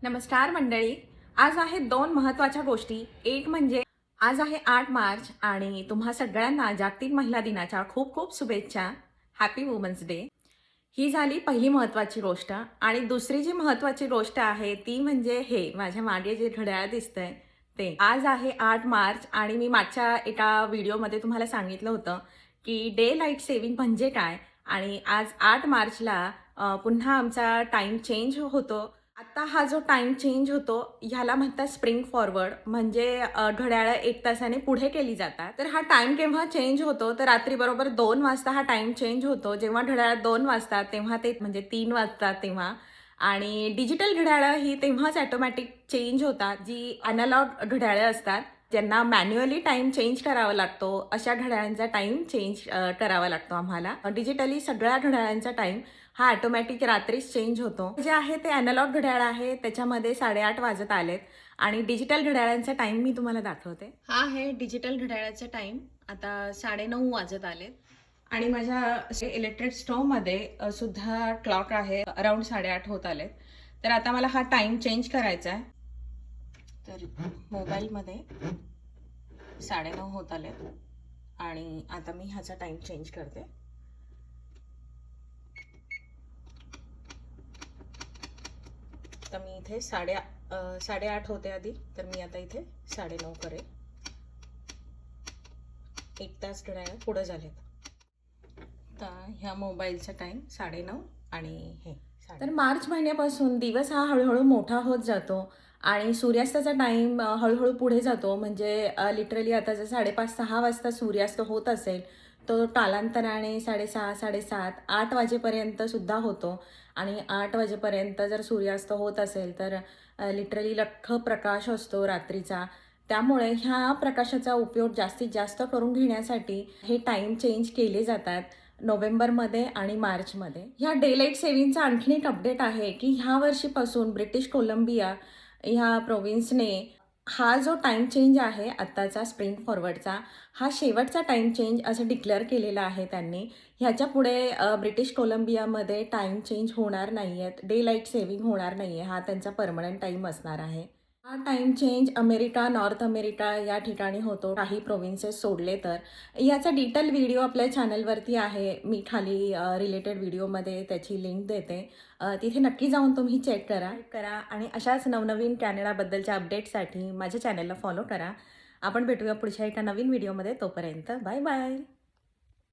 नमस्कार मंडळी. आज आहेत दोन महत्त्वाच्या गोष्टी. एक म्हणजे आज आहे 8 मार्च आणि तुम्हा सगळ्यांना जागतिक महिला दिनाच्या खूप खूप शुभेच्छा. Happy women's day. ही झाली पहिली महत्त्वाची गोष्ट. आणि दुसरी जी महत्त्वाची गोष्ट आहे ती म्हणजे हे माझ्या मागे जे घड्याळ दिसतंय ते. आज आहे 8 मार्च आणि मी मागच्या एका व्हिडिओमध्ये तुम्हाला सांगितलं होतं की डे लाईट सेव्हिंग म्हणजे काय आणि आज 8 मार्चला पुन्हा आमचा टाईम चेंज होतो. आता हा जो टाईम चेंज होतो ह्याला म्हणतात स्प्रिंग फॉरवर्ड, म्हणजे घड्याळं 1 तासाने पुढे केली जातात. तर हा टाईम केव्हा चेंज होतो तर रात्री बरोबर 2 वाजता हा टाईम चेंज होतो. जेव्हा घड्याळ 2 वाजतात तेव्हा ते म्हणजे 3 वाजतात तेव्हा. आणि डिजिटल घड्याळं ही तेव्हाच ऑटोमॅटिक चेंज होतात. जी अॅनालॉग घड्याळं असतात ज्यांना मॅन्युअली टाईम चेंज करावा लागतो अशा घड्याळांचा टाईम चेंज करावा लागतो आम्हाला. डिजिटली सगळ्या घड्याळांचा टाईम हा ऑटोमॅटिक रात्रीच चेंज होतो. जे आहे ते अॅनालॉग घड्याळ आहे त्याच्यामध्ये 8:30 वाजत आलेत आणि डिजिटल घड्याळांचा टाईम मी तुम्हाला दाखवते. हा आहे डिजिटल घड्याळाचा टाईम. आता 9:30 वाजत आलेत आणि माझ्या इलेक्ट्रिक स्टोव्हमध्ये सुद्धा क्लॉक आहे अराउंड 8:30 होत आलेत. तर आता मला हा टाईम चेंज करायचा आहे. तर मोबाईलमध्ये 9:30 होत आलेत आणि आता मी ह्याचा टाईम चेंज करते. तर मी इथे 8:30 होते आधी, तर मी आता इथे 9:30 करेल. 1 तास घड्याळ पुढे झालेत. तर ह्या मोबाईलचा टाईम 9:30 आणि हे. तर मार्च महिन्यापासून दिवस हा हळूहळू मोठा होत जातो आणि सूर्यास्ताचा टाईम हळूहळू पुढे जातो. म्हणजे लिटरली आता जर 5:30-6 वाजता सूर्यास्त होत असेल तो कालांतराने 6:30, 7:30, 8 वाजेपर्यंत सुद्धा होतो. आणि 8 वाजेपर्यंत जर सूर्यास्त होत असेल तर लिटरली लख्ख प्रकाश असतो रात्रीचा. त्यामुळे ह्या प्रकाशाचा उपयोग जास्तीत जास्त करून घेण्यासाठी हे टाईम चेंज केले जातात नोव्हेंबरमध्ये आणि मार्चमध्ये. ह्या डे लाईट सेव्हिंगचा आणखीन एक अपडेट आहे की ह्या वर्षीपासून ब्रिटिश कोलंबिया ह्या प्रोव्हिन्सने हा जो टाईम चेंज आहे आत्ताचा स्प्रिंग फॉरवर्डचा, हा शेवटचा टाईम चेंज असं डिक्लेअर केलेला आहे त्यांनी. ह्याच्या पुढे ब्रिटिश कोलंबियामध्ये टाईम चेंज होणार नाही आहेत, डे लाईट सेव्हिंग होणार नाही आहे. हा त्यांचा परमनंट टाईम असणार आहे. हा time change America, north America या ठिकाणी होतो, काही प्रोव्हिन्सेस सोडले तर. याचा डिटेल व्हिडिओ आपल्या चॅनलवरती आहे. मी खाली रिलेटेड व्हिडिओमध्ये त्याची लिंक देते. तिथे नक्की जाऊन तुम्ही चेक करा आणि अशाच नवनवीन कॅनडाबद्दलच्या अपडेटसाठी माझ्या चॅनलला फॉलो करा. आपण भेटूया पुढच्या एका नवीन व्हिडिओमध्ये. तोपर्यंत बाय बाय.